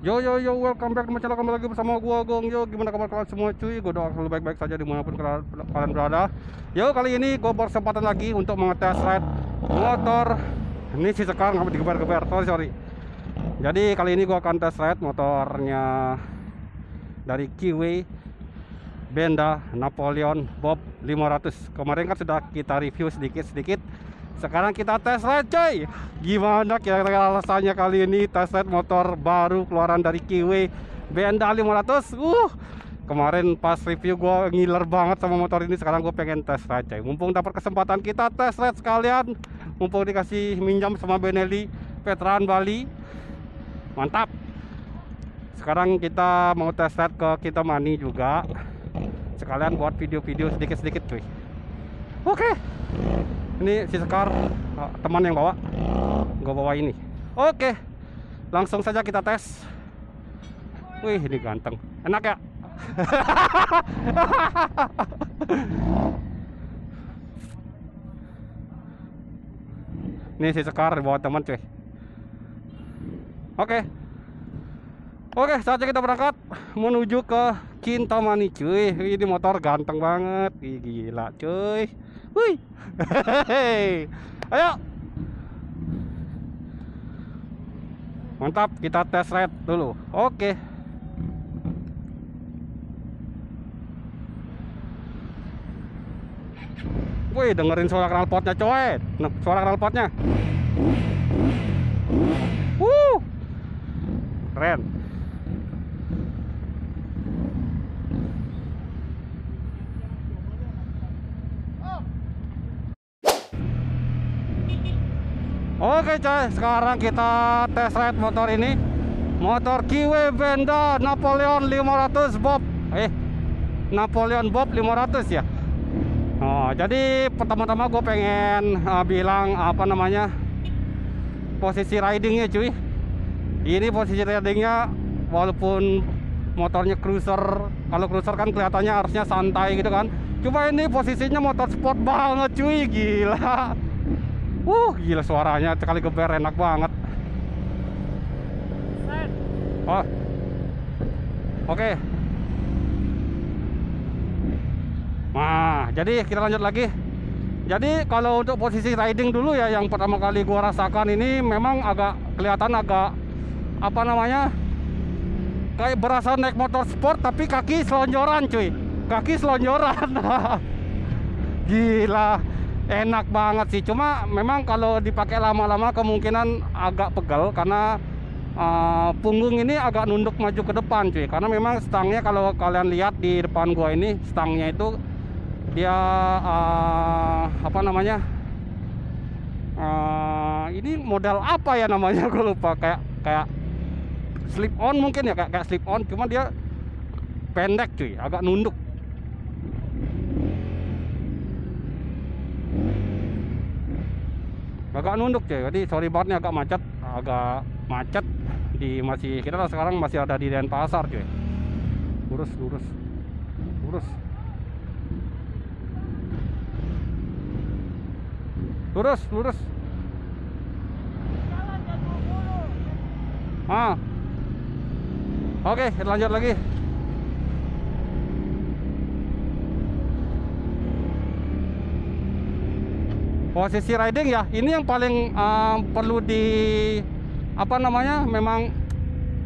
Yo, welcome back to channel, kembali lagi bersama gua Gong. Yo, gimana kabar kalian semua cuy? Gua doa selalu baik-baik saja dimanapun kalian berada. Yo, kali ini gua berkesempatan lagi untuk mengetes ride motor. Ini si sekarang nggak digeber-geber, sorry. Jadi kali ini gua akan tes ride motornya dari Kiwi Benda Napoleon Bob 500. Kemarin kan sudah kita review sedikit. Sekarang kita tes ride coy. Gimana kira-kira rasanya kali ini tes ride motor baru keluaran dari Kiwi Benda 500. Kemarin pas review gue ngiler banget sama motor ini. Sekarang gue pengen tes ride coy. Mumpung dapat kesempatan kita tes ride sekalian. Mumpung dikasih minjam sama Benelli veteran Bali. Mantap. Sekarang kita mau tes ride ke Kintamani juga. Sekalian buat video-video sedikit-sedikit cuy. Oke. Ini si Sekar, teman yang bawa. Gue bawa ini. Oke, langsung saja kita tes. Wih, ini ganteng. Enak ya? Ini si Sekar bawa teman cuy. Oke, saatnya kita berangkat menuju ke Kintamani cuy. Ini motor ganteng banget. Ih, gila cuy. Wih. Ayo. Mantap, kita tes ride dulu. Oke. Wih, dengerin suara knalpotnya coy. Nah, suara knalpotnya. Keren. Oke coy, sekarang kita tes ride motor ini. Motor Kiwi Benda Napoleon 500 Bob. Napoleon Bob 500 ya. Jadi pertama-tama gue pengen bilang apa namanya, posisi ridingnya cuy. Ini posisi ridingnya walaupun motornya cruiser. Kalau cruiser kan kelihatannya harusnya santai gitu kan. Cuma ini posisinya motor sport banget cuy, gila. Gila suaranya sekali geber enak banget. Oke. Nah, jadi kita lanjut lagi. Jadi kalau untuk posisi riding dulu ya, yang pertama kali gua rasakan ini memang agak kelihatan agak apa namanya, kayak berasa naik motor sport tapi kaki selonjoran cuy. Kaki selonjoran. Gila. Enak banget sih, cuma memang kalau dipakai lama-lama kemungkinan agak pegal karena punggung ini agak nunduk maju ke depan cuy. Karena memang stangnya kalau kalian lihat di depan gua ini, stangnya itu dia apa namanya, ini model apa ya namanya, gue lupa, kayak slip on mungkin ya, kayak slip on, cuma dia pendek cuy, agak nunduk. Cuy. Jadi sorry banget nih agak macet di kita sekarang masih ada di Denpasar cuy. Lurus. Oke, kita lanjut lagi. Posisi riding ya, ini yang paling perlu di apa namanya, memang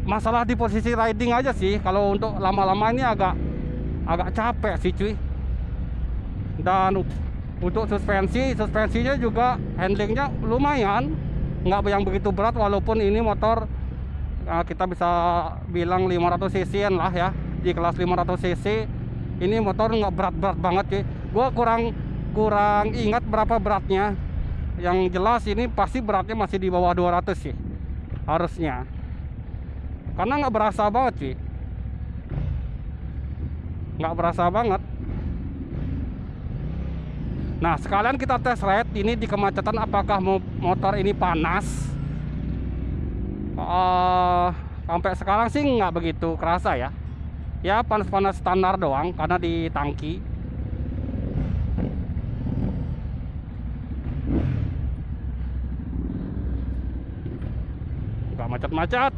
masalah di posisi riding aja sih. Kalau untuk lama-lama ini agak capek sih cuy. Dan untuk suspensinya juga handlingnya lumayan, nggak yang begitu berat, walaupun ini motor kita bisa bilang 500 cc lah ya. Di kelas 500 cc ini motor nggak berat-berat banget cuy. Gua kurang ingat berapa beratnya. Yang jelas ini pasti beratnya masih di bawah 200 sih harusnya, karena nggak berasa banget sih, nggak berasa banget. Nah, sekalian kita tes ride ini di kemacetan, apakah motor ini panas. Sampai sekarang sih nggak begitu kerasa ya, panas-panas standar doang karena di tangki. Macet-macet.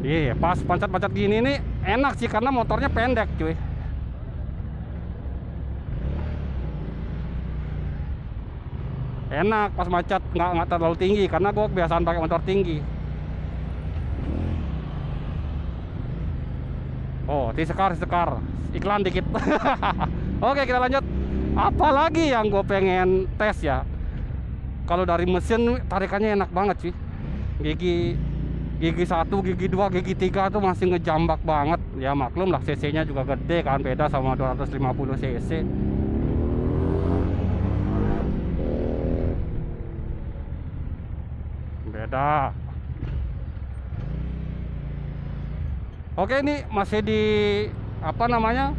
Iya, pas pancat-pancat gini nih enak sih karena motornya pendek cuy. Enak pas macet, nggak terlalu tinggi karena gue kebiasaan pakai motor tinggi. Oh, disekar iklan dikit. Oke, kita lanjut. Apalagi yang gue pengen tes ya, kalau dari mesin tarikannya enak banget sih. Gigi 1, gigi 2, gigi 3 tuh masih ngejambak banget. Ya maklum lah, cc nya juga gede kan, beda sama 250 cc. Beda. Oke, ini masih di apa namanya,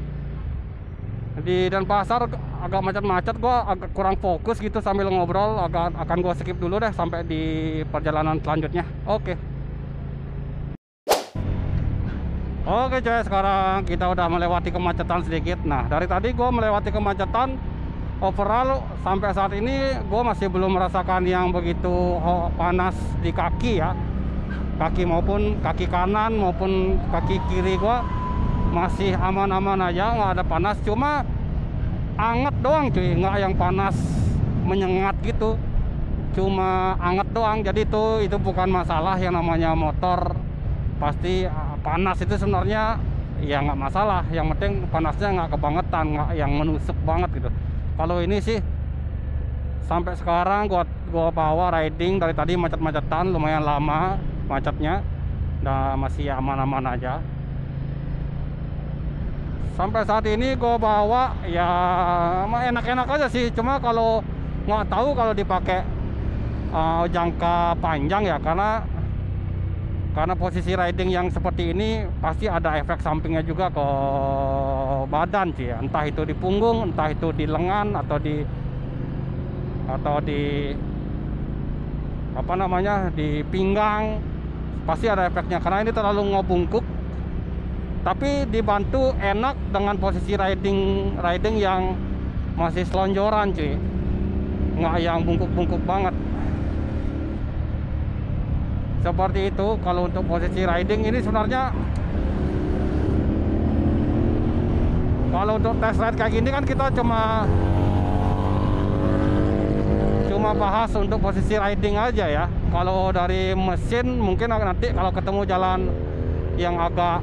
di Denpasar, agak macet-macet. Gua agak kurang fokus gitu sambil ngobrol. Akan gua skip dulu deh sampai di perjalanan selanjutnya. Oke coy, sekarang kita udah melewati kemacetan sedikit. Nah, dari tadi gue melewati kemacetan, overall sampai saat ini gue masih belum merasakan yang begitu panas di kaki ya. Kaki maupun kaki kanan maupun kaki kiri gue masih aman-aman aja, nggak ada panas. Cuma anget doang cuy, nggak yang panas menyengat gitu. Cuma anget doang, jadi itu bukan masalah. Yang namanya motor pasti panas itu sebenarnya ya nggak masalah. Yang penting panasnya nggak kebangetan, nggak yang menusuk banget gitu. Kalau ini sih sampai sekarang gua bawa riding dari tadi macet-macetan, lumayan lama macetnya, dan masih aman-aman aja. Sampai saat ini gua bawa ya enak-enak aja sih. Cuma kalau nggak tahu kalau dipakai jangka panjang ya, karena posisi riding yang seperti ini pasti ada efek sampingnya juga ke badan sih ya. Entah itu di punggung, entah itu di lengan atau di apa namanya, di pinggang, pasti ada efeknya karena ini terlalu ngebungkuk. Tapi dibantu enak dengan posisi riding yang masih selonjoran cuy, nggak yang bungkuk-bungkuk banget. Seperti itu. Kalau untuk posisi riding ini sebenarnya, kalau untuk test ride kayak gini kan kita cuma bahas untuk posisi riding aja ya. Kalau dari mesin mungkin nanti kalau ketemu jalan yang agak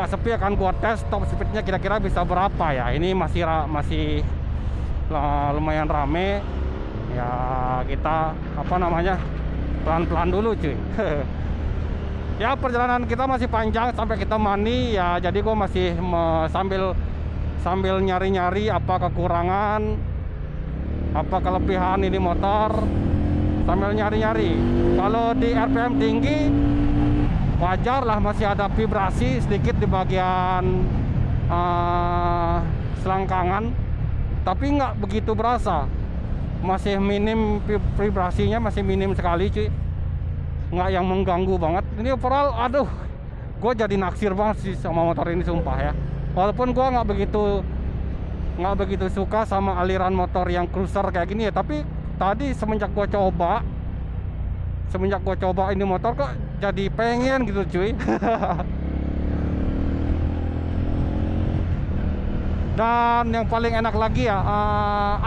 sepi akan gua tes top speednya kira-kira bisa berapa ya. Ini masih lumayan rame ya, kita apa namanya, pelan-pelan dulu cuy. Ya perjalanan kita masih panjang sampai kita mani ya, jadi gue masih sambil nyari-nyari apa kekurangan, apa kelebihan ini motor, sambil nyari-nyari. Kalau di RPM tinggi wajar lah, masih ada vibrasi sedikit di bagian selangkangan, tapi nggak begitu berasa. Masih minim vibrasinya, masih minim sekali cuy, nggak yang mengganggu banget. Ini overall aduh, gue jadi naksir banget sih sama motor ini sumpah ya. Walaupun gue nggak begitu suka sama aliran motor yang cruiser kayak gini ya, tapi tadi semenjak gue coba ini motor kok jadi pengen gitu cuy. Dan yang paling enak lagi ya,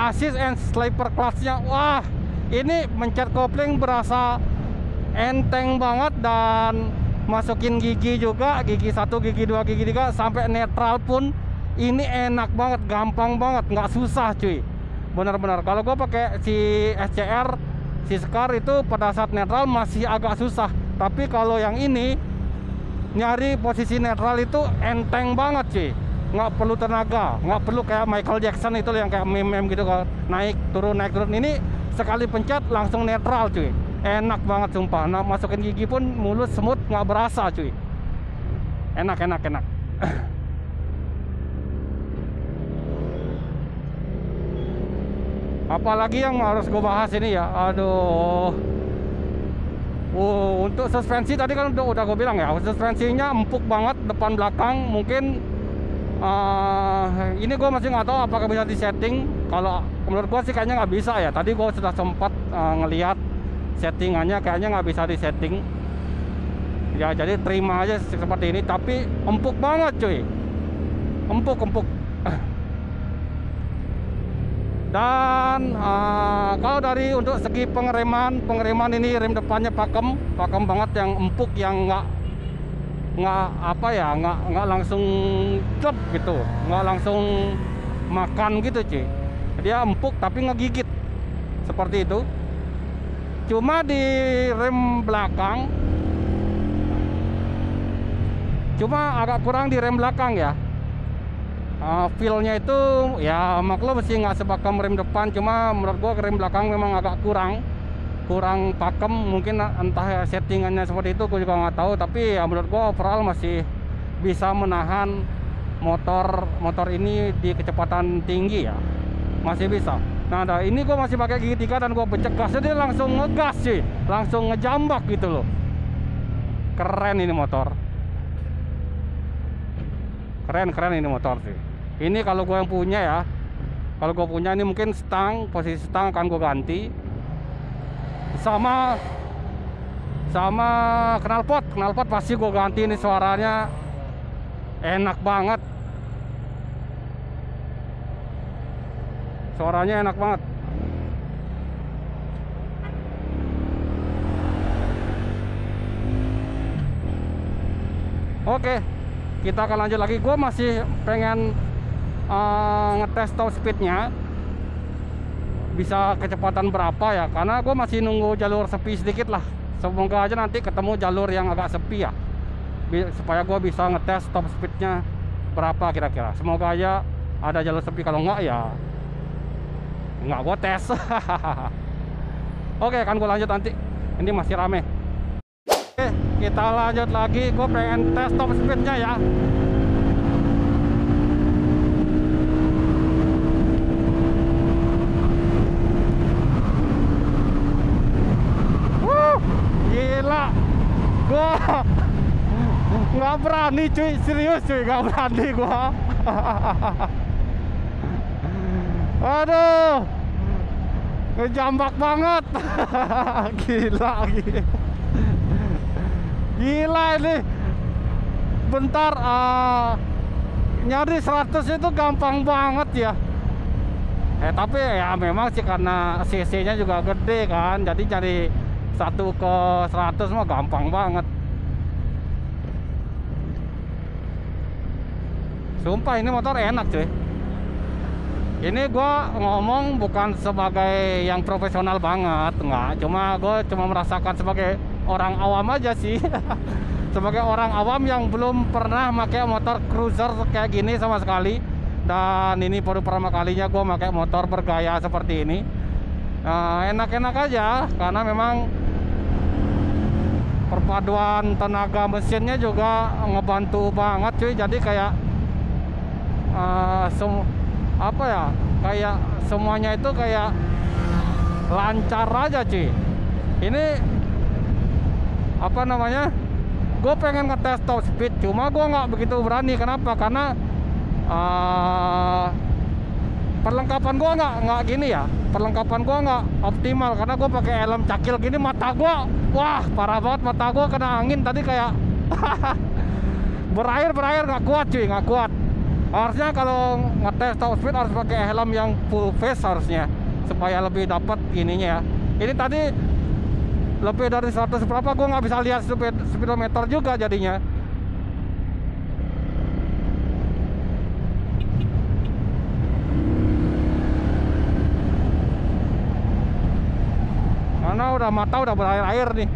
assist and slipper clutch-nya. Wah, ini mencet kopling berasa enteng banget, dan masukin gigi juga, gigi 1, gigi 2, gigi 3 sampai netral pun ini enak banget, gampang banget, nggak susah cuy. Benar-benar kalau gue pakai si SCR, si Scar itu pada saat netral masih agak susah, tapi kalau yang ini nyari posisi netral itu enteng banget cuy. Nggak perlu tenaga, nggak perlu kayak Michael Jackson itu yang kayak meme gitu, kalau naik turun. Ini sekali pencet langsung netral cuy, enak banget sumpah. Nah, masukin gigi pun mulus semut, nggak berasa cuy, enak. Apalagi yang harus gue bahas ini ya, aduh. Untuk suspensi tadi kan udah gue bilang ya, suspensinya empuk banget depan belakang. Mungkin ini gue masih nggak tahu apakah bisa disetting. Kalau menurut gue sih kayaknya nggak bisa ya. Tadi gue sudah sempat ngelihat settingannya, kayaknya nggak bisa disetting. Ya jadi terima aja seperti ini, tapi empuk banget cuy, empuk. Dan kalau dari untuk segi pengereman ini rem depannya pakem banget, yang empuk, yang nggak apa ya, nggak langsung cep gitu, nggak langsung makan gitu cuy. Dia empuk tapi ngegigit seperti itu. Cuma di rem belakang, cuma agak kurang di rem belakang ya. Feel-nya itu ya maklum sih nggak sepakem rem depan, cuma menurut gua rem belakang memang agak kurang pakem. Mungkin entah settingannya seperti itu, gua juga nggak tahu, tapi ya menurut gua overall masih bisa menahan motor ini di kecepatan tinggi ya, masih bisa. Nah, ini gua masih pakai gigi 3 dan gua pencet gasnya, dia langsung ngegas sih, langsung ngejambak gitu loh. Keren ini motor, keren ini motor sih. Ini kalau gue yang punya ya, kalau gue punya ini mungkin posisi stang akan gue ganti sama knalpot pasti gue ganti. Ini suaranya enak banget, suaranya enak banget. Oke, kita akan lanjut lagi. Gue masih pengen ngetes top speednya bisa kecepatan berapa ya, karena gue masih nunggu jalur sepi sedikit lah. Semoga aja nanti ketemu jalur yang agak sepi ya, supaya gue bisa ngetes top speednya berapa kira-kira. Semoga aja ada jalur sepi, kalau enggak ya nggak gue tes. Oke, kan gue lanjut nanti, ini masih rame. Oke, kita lanjut lagi. Gue pengen tes top speednya ya. Gila, gua nggak berani cuy, serius cuy, nggak berani gua. Aduh, ngejambak banget. Gila ini. Bentar, nyari 100 itu gampang banget ya. Tapi ya memang sih karena cc-nya juga gede kan, jadi cari 1 ke 100 mah gampang banget. Sumpah ini motor enak cuy. Ini gua ngomong bukan sebagai yang profesional banget, enggak. Gua cuma merasakan sebagai orang awam aja sih. Sebagai orang awam yang belum pernah pakai motor cruiser kayak gini sama sekali. Dan ini baru pertama kalinya gua pakai motor bergaya seperti ini. Enak-enak aja, karena memang perpaduan tenaga mesinnya juga ngebantu banget cuy. Jadi kayak apa ya, kayak semuanya itu kayak lancar aja cuy. Ini apa namanya, gue pengen ngetes top speed, cuma gue nggak begitu berani. Kenapa? Karena perlengkapan gue nggak gini ya, perlengkapan gue nggak optimal, karena gue pakai helm cakil gini. Mata gue, wah parah banget, mata gue kena angin tadi kayak berair nggak kuat cuy, nggak kuat. Harusnya kalau ngetes top speed harus pakai helm yang full face harusnya, supaya lebih dapat ininya ya. Ini tadi lebih dari 100 berapa, gue nggak bisa lihat speedometer juga jadinya. Karena mata udah berair-air nih.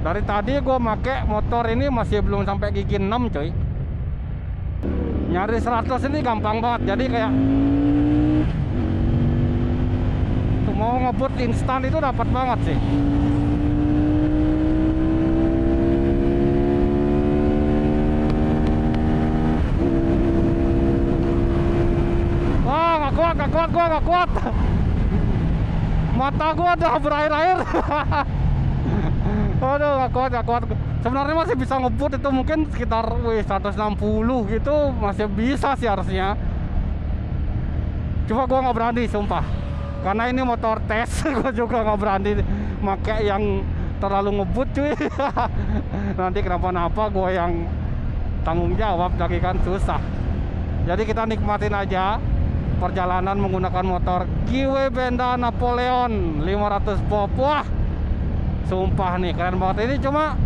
Dari tadi gue make motor ini masih belum sampai gigi 6 coy. Nyari 100 ini gampang banget. Jadi kayak mau ngebut instan itu dapat banget sih. Wah, nggak kuat. Mata gua udah berair-air. Aduh, nggak kuat. Sebenarnya masih bisa ngebut itu, mungkin sekitar 160 gitu masih bisa sih harusnya. Cuma gua nggak berani, sumpah. karena ini motor tes. Gue juga nggak berani pakai yang terlalu ngebut cuy. Nanti kenapa-napa gue yang tanggung jawab lagi kan, susah. Jadi kita nikmatin aja perjalanan menggunakan motor GW Benda Napoleon 500 Bob. Wah, sumpah nih keren banget. Ini cuma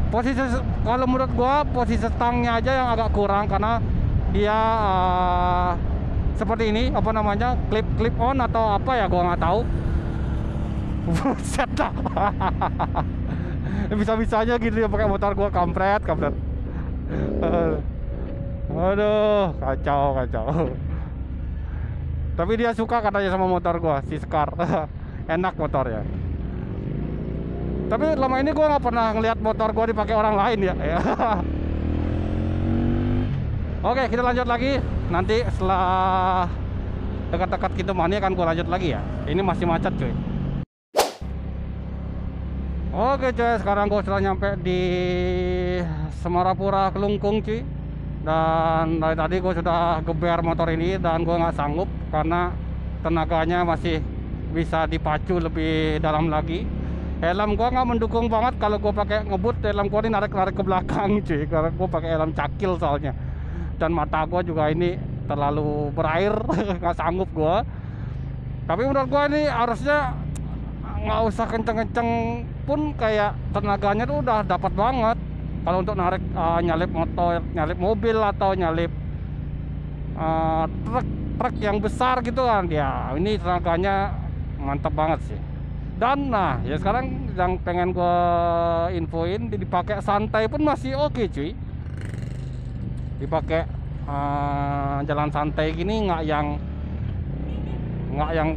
posisi, kalau menurut gua posisi stangnya aja yang agak kurang, karena dia seperti ini, apa namanya, clip on atau apa ya, gua nggak tahu. Buset dah. Bisa-bisanya gitu ya pakai motor gua, kampret. Aduh, kacau. Tapi dia suka katanya sama motor gua, si Scar. Enak motornya. Tapi lama ini gua nggak pernah ngeliat motor gua dipakai orang lain ya. Oke, kita lanjut lagi. Nanti setelah dekat-dekat Kintamani akan gua lanjut lagi ya. Ini masih macet cuy. Oke cuy, sekarang gua sudah nyampe di Semarapura Kelungkung cuy. Dan dari tadi gue sudah geber motor ini dan gue nggak sanggup karena tenaganya masih bisa dipacu lebih dalam lagi. Helm gue nggak mendukung banget kalau gue pakai ngebut. Helm gue ini narik ke belakang cuy, karena gue pakai helm cakil soalnya. Dan mata gue juga ini terlalu berair, nggak sanggup gue. Tapi menurut gue ini harusnya nggak usah kenceng-kenceng pun, kayak tenaganya tuh udah dapat banget. Kalau untuk narik nyalip motor, nyalip mobil atau nyalip truk yang besar gitu kan, ya ini tenaganya mantap banget sih. Dan nah ya sekarang yang pengen gue infoin, dipakai santai pun masih oke cuy. Dipakai jalan santai gini, nggak yang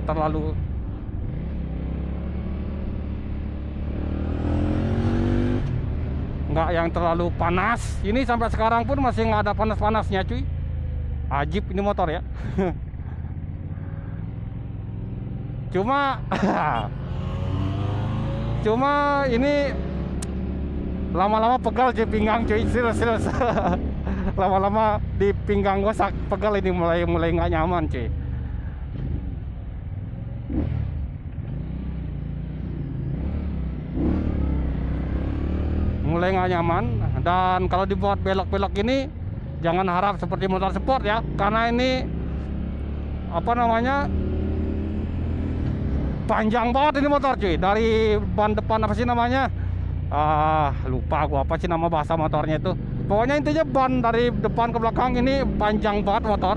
terlalu panas. Ini sampai sekarang pun masih nggak ada panas-panasnya cuy. Ajib ini motor ya. Cuma ini lama-lama pegal cuy pinggang cuy, serius. Lama-lama di pinggang gua pegal ini, mulai nggak nyaman cuy. Mulai nggak nyaman. Dan kalau dibuat belok-belok ini jangan harap seperti motor sport ya, karena ini apa namanya, panjang banget ini motor cuy. Dari ban depan apa sih namanya, lupa gua apa sih nama bahasa motornya itu. Pokoknya intinya ban dari depan ke belakang ini panjang banget motor.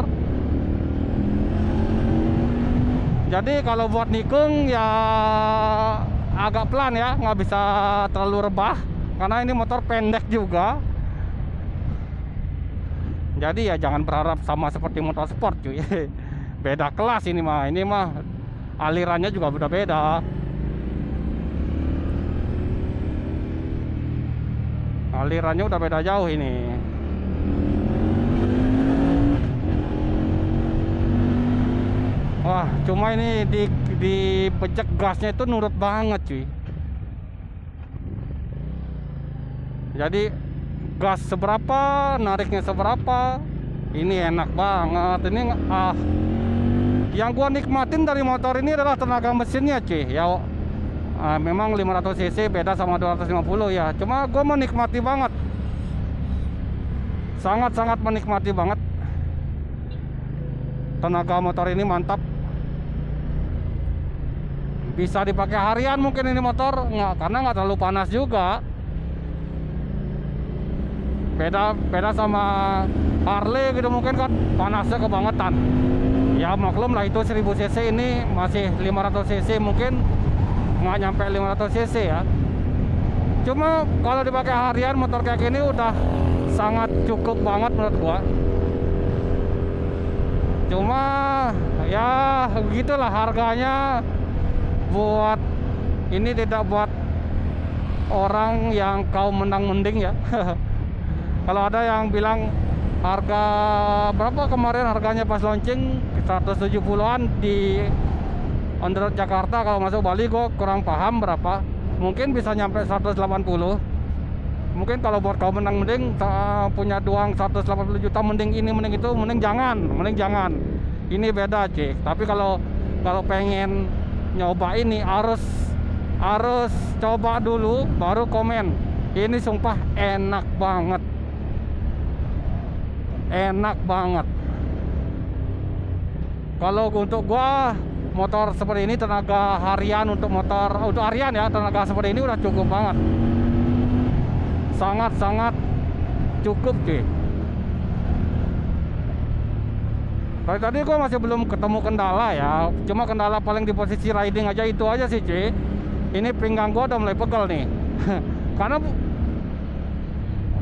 Jadi kalau buat nikung ya agak pelan ya, nggak bisa terlalu rebah karena ini motor pendek juga. Jadi ya jangan berharap sama seperti motor sport cuy. Beda kelas ini mah. Ini mah alirannya juga udah beda. Alirannya udah beda jauh ini. Wah, cuma ini di pejak gasnya itu nurut banget cuy. Jadi gas seberapa, nariknya seberapa, ini enak banget. Ini yang gua nikmatin dari motor ini adalah tenaga mesinnya cuy. Ya memang 500 cc beda sama 250 ya. Cuma gua menikmati banget, sangat-sangat menikmati banget. Tenaga motor ini mantap. Bisa dipakai harian mungkin ini motor, karena nggak terlalu panas juga. Beda sama Harley gitu mungkin kan panasnya kebangetan. Ya maklum lah, itu 1000 cc, ini masih 500 cc, mungkin nggak nyampe 500 cc ya. Cuma kalau dipakai harian motor kayak gini udah sangat cukup banget menurut gua. Cuma ya begitulah harganya. Buat ini tidak buat orang yang kaum menang mending ya. Kalau ada yang bilang harga berapa kemarin, harganya pas launching 170-an di on the road Jakarta, kalau masuk Bali gue kurang paham berapa, mungkin bisa nyampe 180. Mungkin kalau buat kaum menang mending punya uang 180 juta, mending ini mending itu, mending jangan. Ini beda cik. Tapi kalau kalau pengen nyoba ini harus coba dulu baru komen. Ini sumpah enak banget, enak banget. Kalau untuk gua motor seperti ini, tenaga harian untuk harian ya, tenaga seperti ini udah cukup banget, sangat cukup cuy. Tadi gua masih belum ketemu kendala ya, cuma kendala paling di posisi riding aja, itu aja sih cuy. Ini pinggang gua udah mulai pegel nih karena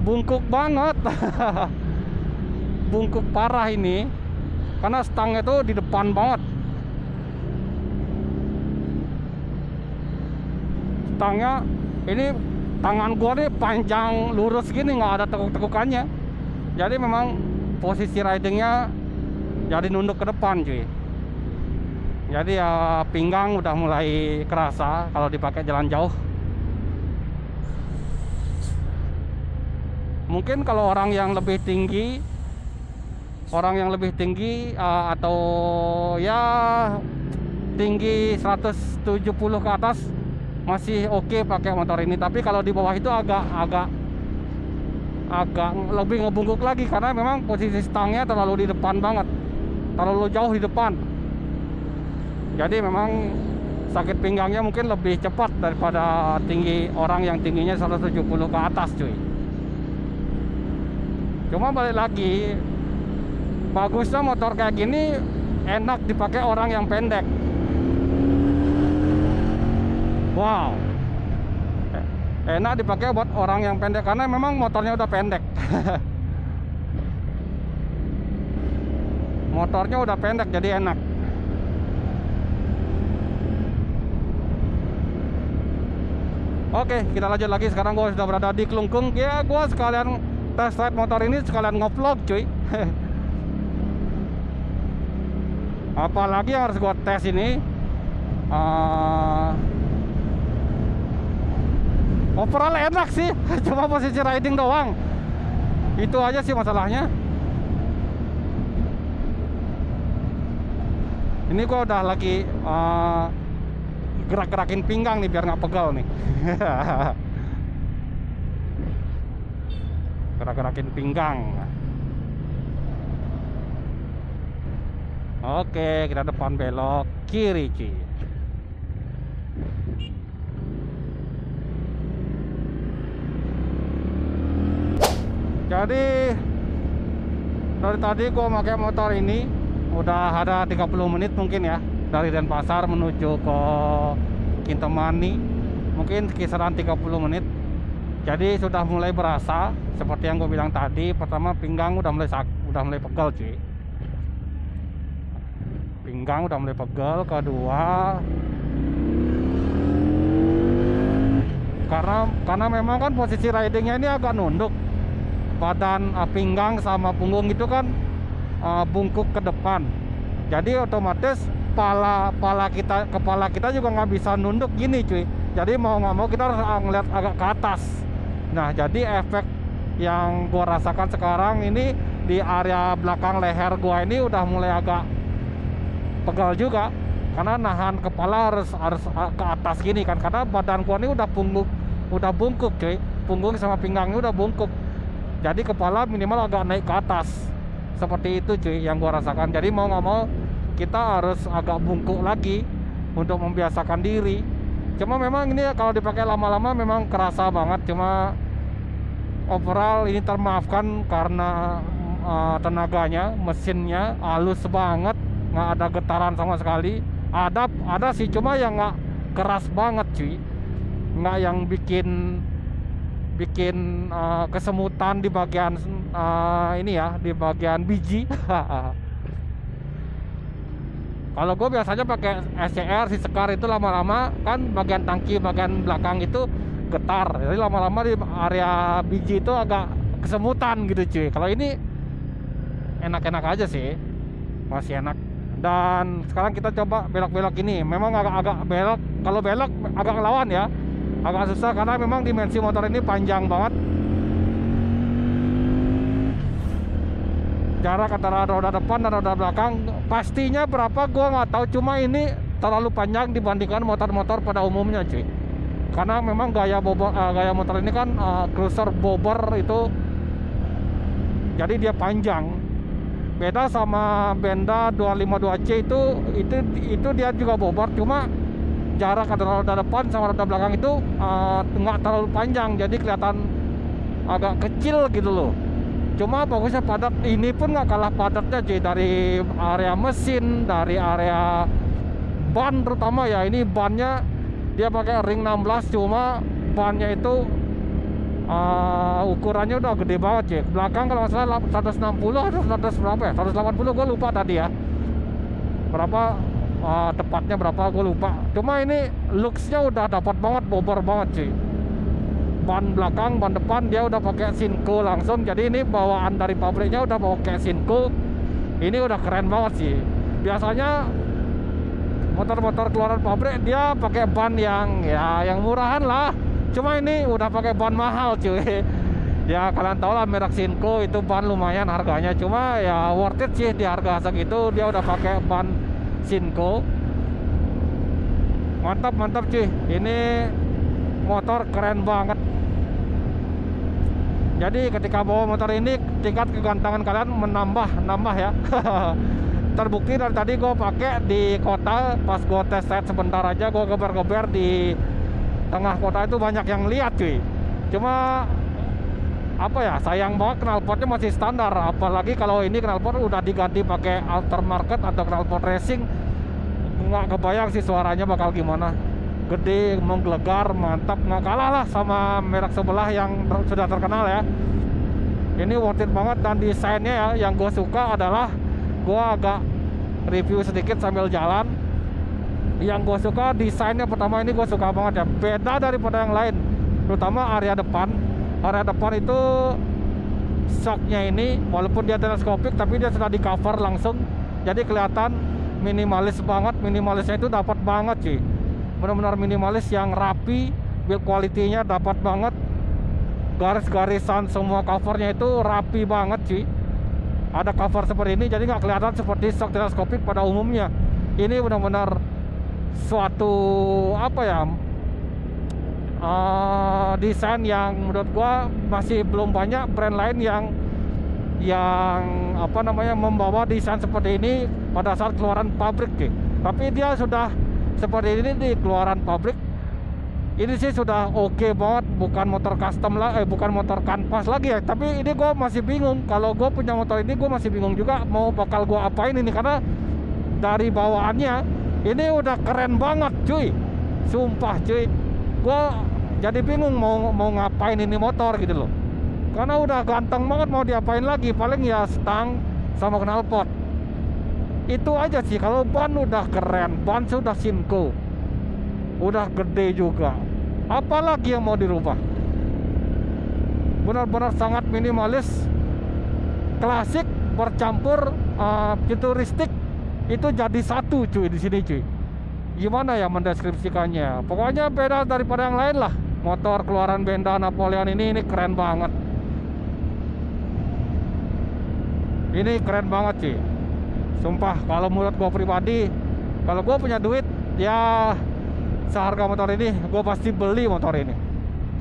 bungkuk banget bungkuk parah ini karena stangnya tuh di depan banget. Stangnya ini, tangan gua nih panjang lurus gini, nggak ada tekuk-tekukannya, jadi memang posisi ridingnya jadi nunduk ke depan cuy. Jadi ya pinggang udah mulai kerasa kalau dipakai jalan jauh. Mungkin kalau orang yang lebih tinggi atau ya tinggi 170 ke atas masih oke pakai motor ini. Tapi kalau di bawah itu agak lebih ngebungkuk lagi karena memang posisi stangnya terlalu di depan banget, terlalu jauh di depan. Jadi memang sakit pinggangnya mungkin lebih cepat daripada orang yang tingginya 170 ke atas cuy. Cuma balik lagi, bagusnya motor kayak gini enak dipakai orang yang pendek. Wow, enak dipakai buat orang yang pendek karena memang motornya udah pendek. Motornya udah pendek jadi enak. Oke, kita lanjut lagi. Sekarang gue sudah berada di Klungkung. Ya, gue sekalian test ride motor ini, sekalian ngevlog cuy. Apalagi yang harus gue tes ini, overall enak sih. Cuma posisi riding doang, itu aja sih masalahnya. Ini gue udah lagi gerak-gerakin pinggang nih biar nggak pegal nih. Gerak-gerakin pinggang. Oke, kita depan belok kiri cuy. Jadi dari tadi gua pakai motor ini udah ada 30 menit mungkin ya, dari Denpasar menuju ke Kintamani, mungkin kisaran 30 menit. Jadi sudah mulai berasa seperti yang gue bilang tadi. Pertama pinggang udah mulai pegel cuy. Pinggang udah mulai pegel. Kedua karena memang kan posisi ridingnya ini agak nunduk. Badan pinggang sama punggung itu kan bungkuk ke depan. Jadi otomatis kepala kita juga nggak bisa nunduk gini cuy. Jadi mau nggak mau kita harus ngeliat agak ke atas. Nah, jadi efek yang gua rasakan sekarang ini di area belakang leher gua ini udah mulai agak pegal juga, karena nahan kepala harus ke atas gini kan, karena badan gua ini udah bungkuk cuy. Punggung sama pinggangnya udah bungkuk. Jadi kepala minimal agak naik ke atas. Seperti itu cuy yang gua rasakan. Jadi mau nggak mau kita harus agak bungkuk lagi untuk membiasakan diri. Cuma memang ini kalau dipakai lama-lama memang kerasa banget. Cuma overall ini termaafkan karena tenaganya, mesinnya halus banget, nggak ada getaran sama sekali. Ada sih, cuma yang nggak keras banget cuy, nggak yang bikin kesemutan di bagian ini ya, di bagian biji. Kalau gue biasanya pakai SCR, si Sekar itu lama-lama kan bagian tangki bagian belakang itu getar. Jadi lama-lama di area biji itu agak kesemutan gitu cuy. Kalau ini enak-enak aja sih, masih enak. Dan sekarang kita coba belok-belok ini. Memang agak belok, kalau belok agak ngelawan ya, agak susah karena memang dimensi motor ini panjang banget. Jarak antara roda depan dan roda belakang Pastinya berapa gua nggak tahu, cuma ini terlalu panjang dibandingkan motor-motor pada umumnya cuy. Karena memang gaya motor ini kan cruiser bobber itu, jadi dia panjang. Beda sama Benda 252C itu dia juga bobber, cuma jarak antara roda depan sama roda belakang itu nggak terlalu panjang, jadi kelihatan agak kecil gitu loh. Cuma bagusnya padat, ini pun nggak kalah padatnya cuy, dari area mesin, dari area ban terutama ya. Ini bannya dia pakai ring 16, cuma bannya itu ukurannya udah gede banget cuy. Belakang kalau nggak salah 160 atau 100 berapa ya, 180 gue lupa tadi ya berapa, tepatnya berapa gue lupa. Cuma ini looksnya udah dapat banget, bobber banget cuy. Ban belakang, ban depan dia udah pakai Sinco langsung. Jadi ini bawaan dari pabriknya udah pakai Sinco. Ini udah keren banget sih. Biasanya motor-motor keluaran pabrik dia pakai ban yang murahan lah. Cuma ini udah pakai ban mahal cuy. Ya kalian tau lah merek Sinco itu ban lumayan harganya. Cuma ya worth it sih di harga segitu, dia udah pakai ban Sinco. Mantap cuy. Ini motor keren banget. Jadi ketika bawa motor ini tingkat kegantengan kalian menambah ya. Terbukti dari tadi gue pakai di kota, pas gue tes ride sebentar aja gue geber-geber di tengah kota itu banyak yang lihat cuy. Cuma apa ya, sayang banget knalpotnya masih standar. Apalagi kalau ini knalpot udah diganti pakai aftermarket atau knalpot racing, nggak kebayang sih suaranya bakal gimana. Gede, menggelegar, mantap, nggak kalah lah sama merek sebelah yang sudah terkenal ya. Ini worth it banget. Dan desainnya ya, yang gue suka adalah, gue agak review sedikit sambil jalan. Yang gue suka desainnya, pertama ini gue suka banget ya, beda daripada yang lain, terutama area depan. Area depan itu shocknya ini walaupun dia teleskopik tapi dia sudah di cover langsung, jadi kelihatan minimalis banget. Minimalisnya itu dapat banget sih, benar-benar minimalis yang rapi. Build quality-nya dapat banget, garis-garisan semua covernya itu rapi banget sih. Ada cover seperti ini jadi nggak kelihatan seperti shock teleskopik pada umumnya. Ini benar-benar suatu apa ya, desain yang menurut gua masih belum banyak brand lain yang apa namanya membawa desain seperti ini pada saat keluaran pabrik sih. Tapi dia sudah seperti ini di keluaran pabrik. Ini sih sudah oke banget, bukan motor custom lah, bukan motor kanvas lagi ya. Tapi ini gue masih bingung, kalau gue punya motor ini gue masih bingung juga mau bakal gue apain ini, karena dari bawaannya ini udah keren banget cuy, sumpah cuy. Gue jadi bingung mau ngapain ini motor gitu loh, karena udah ganteng banget, mau diapain lagi, paling ya stang sama knalpot itu aja sih. Kalau ban udah keren, ban sudah Sinco, udah gede juga, apalagi yang mau dirubah. Benar-benar sangat minimalis, klasik bercampur futuristik, itu jadi satu cuy di sini cuy. Gimana ya mendeskripsikannya, pokoknya beda daripada yang lain lah. Motor keluaran Benda Napoleon ini keren banget. Ini keren banget sih, sumpah. Kalau menurut gue pribadi, kalau gue punya duit ya seharga motor ini, gue pasti beli motor ini.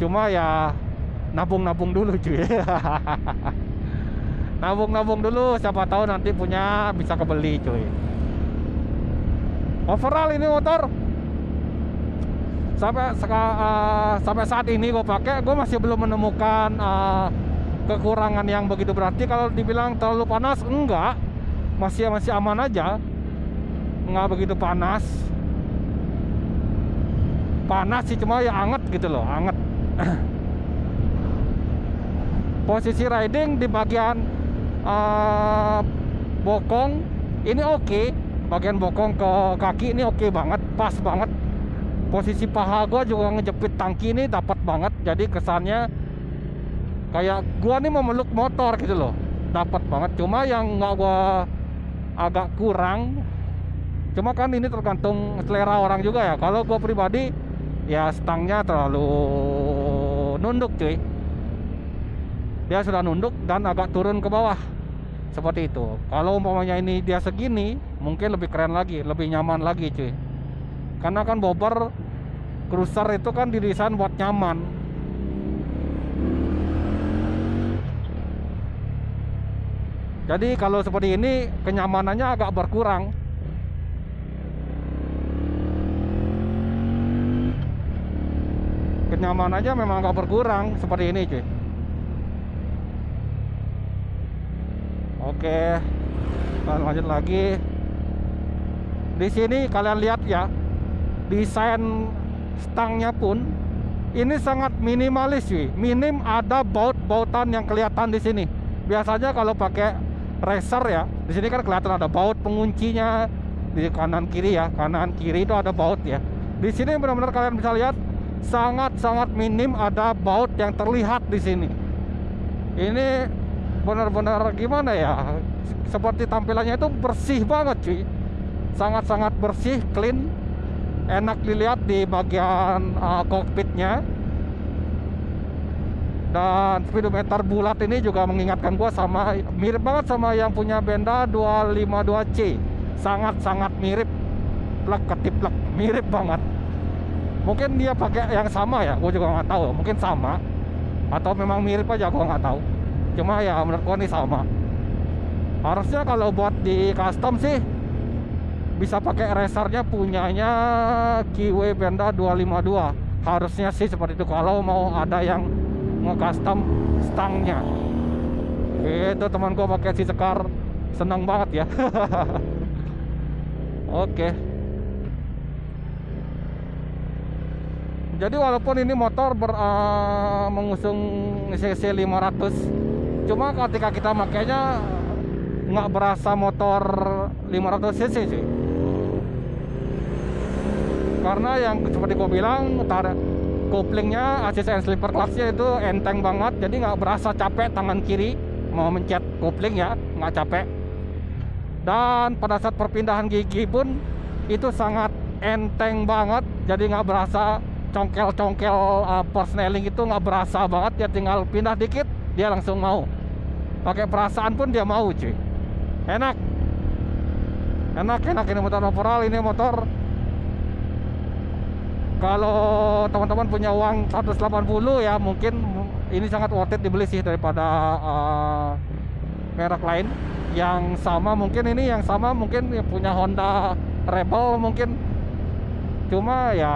Cuma ya nabung-nabung dulu cuy. Nabung-nabung dulu, siapa tahu nanti punya bisa kebeli cuy. Overall ini motor sampai saat ini gue pakai, gue masih belum menemukan kekurangan yang begitu berarti. Kalau dibilang terlalu panas, enggak, masih aman aja, nggak begitu panas sih, cuma ya anget gitu loh, anget. Posisi riding di bagian bokong ini oke. Bagian bokong ke kaki ini oke banget, pas banget. Posisi paha gua juga ngejepit tangki ini dapat banget, jadi kesannya kayak gua nih memeluk motor gitu loh, dapat banget. Cuma yang nggak gua agak kurang, cuma kan ini tergantung selera orang juga ya. Kalau gua pribadi ya stangnya terlalu nunduk cuy, dia sudah nunduk dan agak turun ke bawah. Seperti itu. Kalau umpamanya ini dia segini, mungkin lebih keren lagi, lebih nyaman lagi cuy. Karena kan bobber cruiser itu kan didesain buat nyaman. Jadi kalau seperti ini kenyamanannya agak berkurang. Kenyamanannya memang agak berkurang seperti ini cuy. Oke, kita lanjut lagi. Di sini kalian lihat ya, desain stangnya pun ini sangat minimalis cuy. Minim ada baut-bautan yang kelihatan di sini. Biasanya kalau pakai racer ya, di sini kan kelihatan ada baut penguncinya di kanan kiri ya. Kanan kiri itu ada baut ya. Di sini benar-benar kalian bisa lihat sangat-sangat minim ada baut yang terlihat di sini. Ini benar-benar gimana ya? Seperti tampilannya itu bersih banget cuy. Sangat-sangat bersih, clean, enak dilihat di bagian kokpitnya. Dan speedometer bulat ini juga mengingatkan gua sama, mirip banget sama yang punya Benda 252C. Sangat-sangat mirip, plek ketiplek, mirip banget. Mungkin dia pakai yang sama ya, gua juga nggak tahu. Mungkin sama, atau memang mirip aja, gua nggak tahu. Cuma ya menurut gua ini sama. Harusnya kalau buat di custom sih bisa pakai racernya punyanya Kiwi Benda 252. Harusnya sih seperti itu kalau mau ada yang nge-custom stangnya. Itu teman gua pakai si Sekar, senang banget ya. Oke. Jadi walaupun ini motor mengusung cc 500, cuma ketika kita makainya nggak berasa motor 500 cc sih. Karena yang seperti gua bilang, couplingnya, assist and slipper clutch-nya itu enteng banget. Jadi nggak berasa capek tangan kiri mau mencet coupling ya, nggak capek. Dan pada saat perpindahan gigi pun itu sangat enteng banget. Jadi nggak berasa congkel-congkel, persneling itu nggak berasa banget. Ya tinggal pindah dikit dia langsung mau. Pakai perasaan pun dia mau cuy. Enak ini motor overall. Ini motor kalau teman-teman punya uang 180 ya mungkin ini sangat worth it dibeli sih daripada merek lain yang sama. Mungkin ini yang sama mungkin punya Honda Rebel mungkin, cuma ya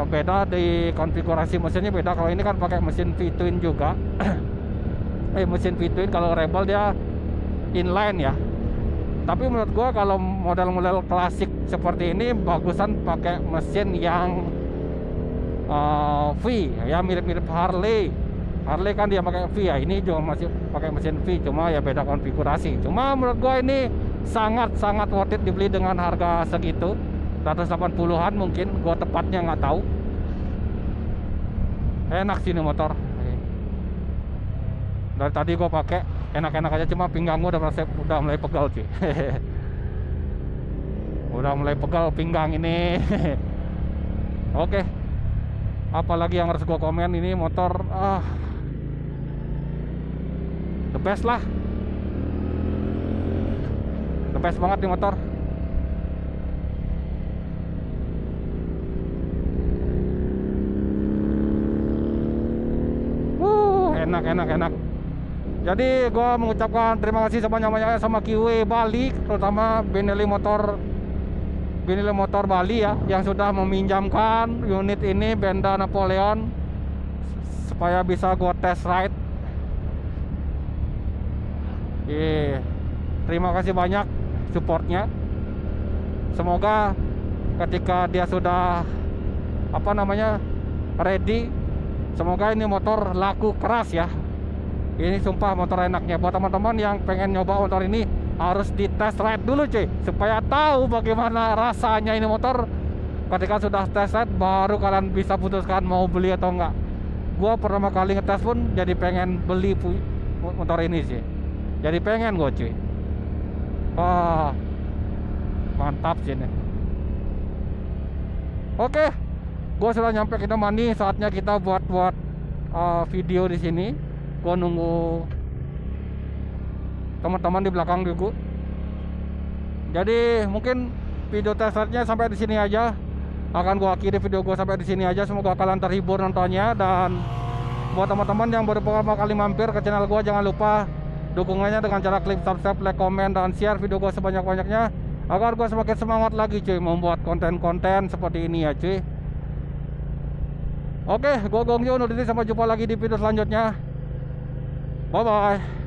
beda di konfigurasi mesinnya beda. Kalau ini kan pakai mesin V-twin juga. Mesin V-twin, kalau Rebel dia inline ya. Tapi menurut gua kalau model-model klasik seperti ini bagusan pakai mesin yang V ya, mirip-mirip Harley. Harley kan dia pakai V ya, ini juga masih pakai mesin V, cuma ya beda konfigurasi. Cuma menurut gua ini sangat-sangat worth it dibeli dengan harga segitu, 180-an mungkin, gua tepatnya nggak tahu. Enak sih ini motor. Dari tadi gua pakai enak-enak aja, cuma pinggang gua udah mulai pegal sih. Udah mulai pegal pinggang ini. Oke. Apalagi yang harus gua komen, ini motor the best lah. The best banget nih motor. Enak. Jadi gua mengucapkan terima kasih sebanyak-banyaknya sama Kiwi Bali, terutama Benelli Motor Bali ya, yang sudah meminjamkan unit ini Benda Napoleon supaya bisa gua test ride. Terima kasih banyak supportnya. Semoga ketika dia sudah ready, semoga ini motor laku keras ya. Ini sumpah motor enaknya. Buat teman-teman yang pengen nyoba motor ini, harus di test ride dulu cuy, supaya tahu bagaimana rasanya ini motor. Ketika sudah test ride, baru kalian bisa putuskan mau beli atau enggak. Gua pertama kali ngetes pun jadi pengen beli motor ini sih. Jadi pengen gua cuy. Wah, mantap sih ini. Oke, gua sudah nyampe Kintamani. Saatnya kita buat video di sini. Gua nunggu teman-teman di belakang juga. Jadi mungkin video test ride-nya sampai di sini aja. Akan gua akhiri video gua sampai di sini aja. Semoga kalian terhibur nontonnya, dan buat teman-teman yang baru pertama kali mampir ke channel gua, jangan lupa dukungannya dengan cara klik subscribe, like, komen, dan share video gua sebanyak-banyaknya agar gua semakin semangat lagi cuy membuat konten-konten seperti ini ya cuy. Oke, gua Gong Yo undur diri, sampai jumpa lagi di video selanjutnya. Bye bye.